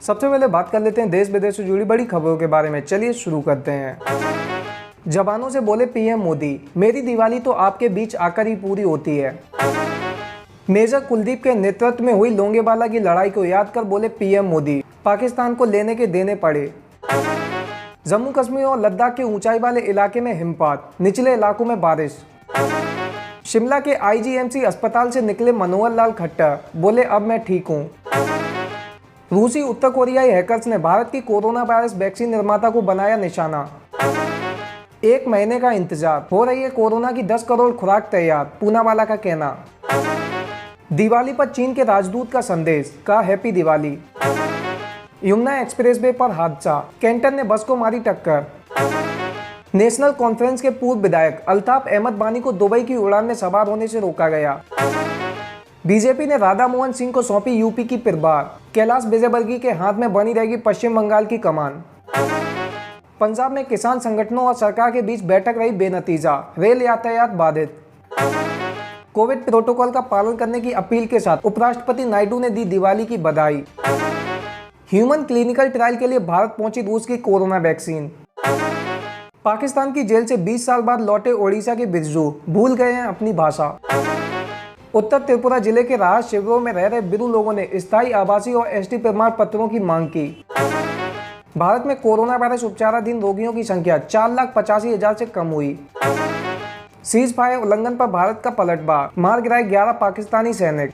सबसे पहले बात कर लेते हैं देश विदेश से जुड़ी बड़ी खबरों के बारे में। चलिए शुरू करते हैं। जवानों से बोले पीएम मोदी, मेरी दिवाली तो आपके बीच आकर ही पूरी होती है। मेजर कुलदीप के नेतृत्व में हुई लोंगेवाला की लड़ाई को याद कर बोले पीएम मोदी, पाकिस्तान को लेने के देने पड़े। जम्मू कश्मीर और लद्दाख के ऊंचाई वाले इलाके में हिमपात, निचले इलाकों में बारिश। शिमला के आईजीएमसी अस्पताल से निकले मनोहर लाल खट्टर, बोले अब मैं ठीक हूं। रूसी उत्तर कोरियाई हैकर्स ने भारत की कोरोना वायरस वैक्सीन निर्माता को बनाया निशाना। 1 महीने का इंतजार, हो रही है कोरोना की 10 करोड़ खुराक तैयार, पूनावाला का कहना। दिवाली पर चीन के राजदूत का संदेश, कहा हैप्पी दिवाली। यमुना एक्सप्रेसवे पर हादसा, कैंटर ने बस को मारी टक्कर। नेशनल कॉन्फ्रेंस के पूर्व विधायक अल्ताफ अहमद बानी को दुबई की उड़ान में सवार होने से रोका गया। बीजेपी ने राधा मोहन सिंह को सौंपी यूपी की पिरबार, कैलाश विजयवर्गीय के हाथ में बनी रहेगी पश्चिम बंगाल की कमान। पंजाब में किसान संगठनों और सरकार के बीच बैठक रही बेनतीजा, रेल यातायात बाधित। कोविड प्रोटोकॉल का पालन करने की अपील के साथ उपराष्ट्रपति नायडू ने दी दिवाली की बधाई। ह्यूमन क्लिनिकल ट्रायल के लिए भारत पहुंची रूस की कोरोना वैक्सीन। पाकिस्तान की जेल से 20 साल बाद लौटे ओडिशा के बिरजू, भूल गए हैं अपनी भाषा। उत्तर त्रिपुरा जिले के राहत शिविरों में रह रहे बिरु लोगों ने स्थायी आवासीय और एसटी प्रमाण पत्रों की मांग की। भारत में कोरोना वायरस उपचाराधीन रोगियों की संख्या 4,85,000 से कम हुई। सीज फायर उल्लंघन पर भारत का पलटवार, मार गिराए 11 पाकिस्तानी सैनिक।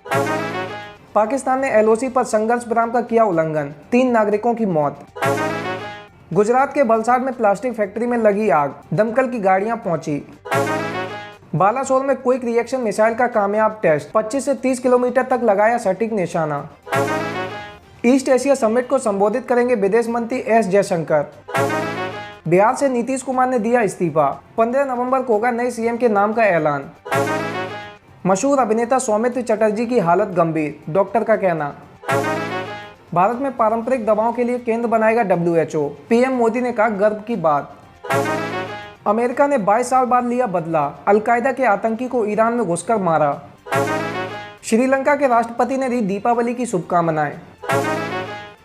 पाकिस्तान ने एलओसी पर संघर्ष विराम का किया उल्लंघन, 3 नागरिकों की मौत। गुजरात के वलसाड में प्लास्टिक फैक्ट्री में लगी आग, दमकल की गाड़ियां पहुंची। बालासोर में क्विक रिएक्शन मिसाइल का कामयाब टेस्ट, 25 से 30 किलोमीटर तक लगाया सटीक निशाना। ईस्ट एशिया समिट को संबोधित करेंगे विदेश मंत्री एस जयशंकर। बिहार से नीतीश कुमार ने दिया इस्तीफा, 15 नवंबर को होगा नए सीएम के नाम का ऐलान। मशहूर अभिनेता सौमित्र चटर्जी की हालत गंभीर, डॉक्टर का कहना। भारत में पारंपरिक दवाओं के लिए केंद्र बनाएगा WHO, पीएम मोदी ने कहा गर्व की बात। अमेरिका ने 22 साल बाद लिया बदला, अलकायदा के आतंकी को ईरान में घुसकर मारा। श्रीलंका के राष्ट्रपति ने दी दीपावली की शुभकामनाएं।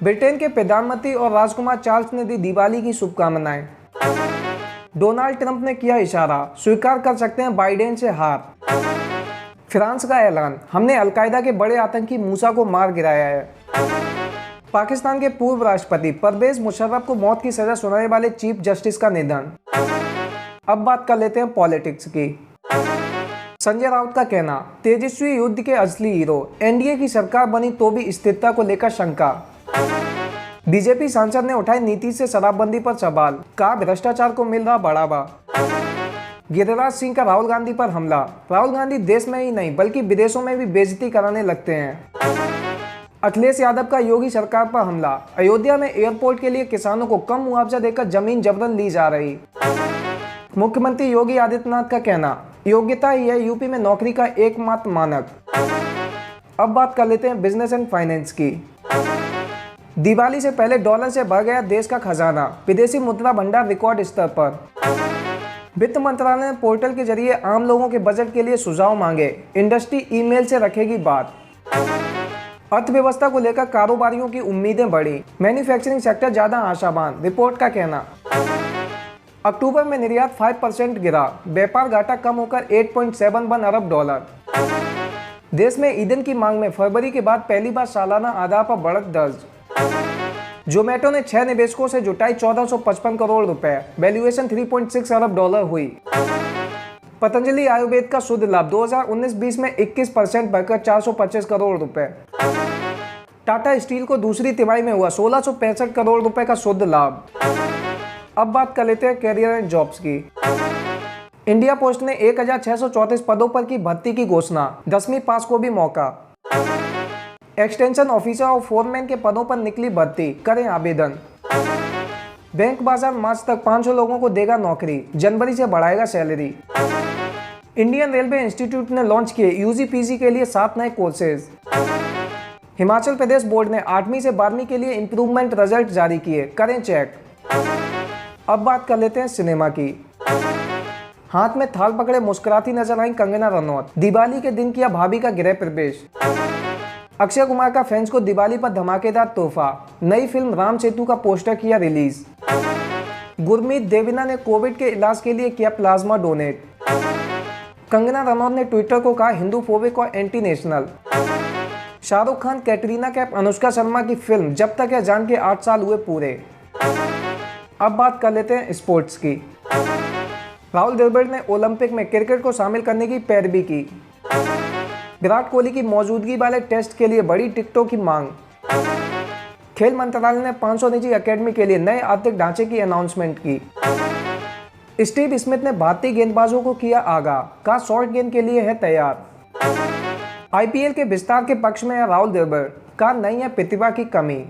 ब्रिटेन के प्रधानमंत्री और राजकुमार चार्ल्स ने दी दिवाली की शुभकामनाएं। डोनाल्ड ट्रंप ने किया इशारा, स्वीकार कर सकते हैं बाइडेन से हार। फ्रांस का ऐलान, हमने अलकायदा के बड़े आतंकी मूसा को मार गिराया है। पाकिस्तान के पूर्व राष्ट्रपति परवेज मुशर्रफ को मौत की सजा सुनाने वाले चीफ जस्टिस का निधन। अब बात कर लेते हैं पॉलिटिक्स की। संजय राउत का कहना, तेजस्वी युद्ध के असली हीरो, एनडीए की सरकार बनी तो भी स्थिरता को लेकर शंका। बीजेपी सांसद ने उठाए नीतीश से शराबबंदी पर सवाल, कहा भ्रष्टाचार को मिल रहा बढ़ावा। गिरिराज सिंह का राहुल गांधी पर हमला, राहुल गांधी देश में ही नहीं बल्कि विदेशों में भी बेइज्जती कराने लगते हैं। अखिलेश यादव का योगी सरकार पर हमला, अयोध्या में एयरपोर्ट के लिए किसानों को कम मुआवजा देकर जमीन जबरन ली जा रही। मुख्यमंत्री योगी आदित्यनाथ का कहना, योग्यता ही है यूपी में नौकरी का एकमात्र मानक। अब बात कर लेते हैं बिजनेस एंड फाइनेंस की। दिवाली से पहले डॉलर से भर गया देश का खजाना, विदेशी मुद्रा भंडार रिकॉर्ड स्तर पर। वित्त मंत्रालय ने पोर्टल के जरिए आम लोगों के बजट के लिए सुझाव मांगे, इंडस्ट्री ईमेल से रखेगी बात। अर्थव्यवस्था को लेकर कारोबारियों की उम्मीदें बढ़ी, मैन्युफैक्चरिंग सेक्टर ज्यादा आशावान, रिपोर्ट का कहना। अक्टूबर में निर्यात 5% गिरा, व्यापार घाटा कम होकर 8.71 अरब डॉलर। देश में ईंधन की मांग में फरवरी के बाद पहली बार सालाना आधार पर बढ़त दर्ज। जोमेटो ने 6 निवेशकों से जुटाई 1455 करोड़ रुपए, वैल्यूएशन 3.6 अरब डॉलर हुई। पतंजलि आयुर्वेद का शुद्ध लाभ 2019-20 में 21% बढ़कर 425 करोड़ रुपए। टाटा स्टील को दूसरी तिमाही में हुआ 1665 करोड़ रुपए का शुद्ध लाभ। अब बात कर लेते हैं कैरियर एंड जॉब्स की। इंडिया पोस्ट ने 1634 पदों पर की भर्ती की घोषणा, 10वीं पास को भी मौका। एक्सटेंशन ऑफिसर और फोरमैन के पदों पर निकली भर्ती, करें आवेदन। बैंक बाजार मार्च तक 500 लोगों को देगा नौकरी, जनवरी से बढ़ाएगा सैलरी। इंडियन रेलवे इंस्टीट्यूट ने लॉन्च किए यूजी पीजी के लिए 7 नए कोर्सेज। हिमाचल प्रदेश बोर्ड ने 8वीं से 12वीं के लिए इंप्रूवमेंट रिजल्ट जारी किए, करें चेक। अब बात कर लेते हैं सिनेमा की। हाथ में थाल पकड़े मुस्कुराती नजर आई कंगना रनौत, दिवाली के दिन किया भाभी का गृह प्रवेश। अक्षय कुमार का फैंस को दिवाली पर धमाकेदार तोहफा, नई फिल्म राम सेतु का पोस्टर किया रिलीज। गुरमीत देविना ने कोविड के इलाज के लिए किया प्लाज्मा डोनेट। कंगना रनौत ने ट्विटर को कहा हिंदू फोबिक और एंटी नेशनल। शाहरुख खान, कैटरीना कैफ, अनुष्का शर्मा की फिल्म जब तक है जान के 8 साल हुए पूरे। अब बात कर लेते हैं स्पोर्ट्स की। राहुल द्रविड़ ने ओलंपिक में क्रिकेट को शामिल करने की पैरवी की। विराट कोहली की मौजूदगी वाले टेस्ट के लिए बड़ी टिकटों की मांग। खेल मंत्रालय ने 500 निजी एकेडमी के लिए नए आर्थिक ढांचे की अनाउंसमेंट की। स्टीव स्मिथ ने भारतीय गेंदबाजों को किया आगाह, कहा शॉर्ट गेंद के लिए है तैयार। आईपीएल के विस्तार के पक्ष में है राहुल द्रविड़, कहा नहीं है प्रतिभा की कमी।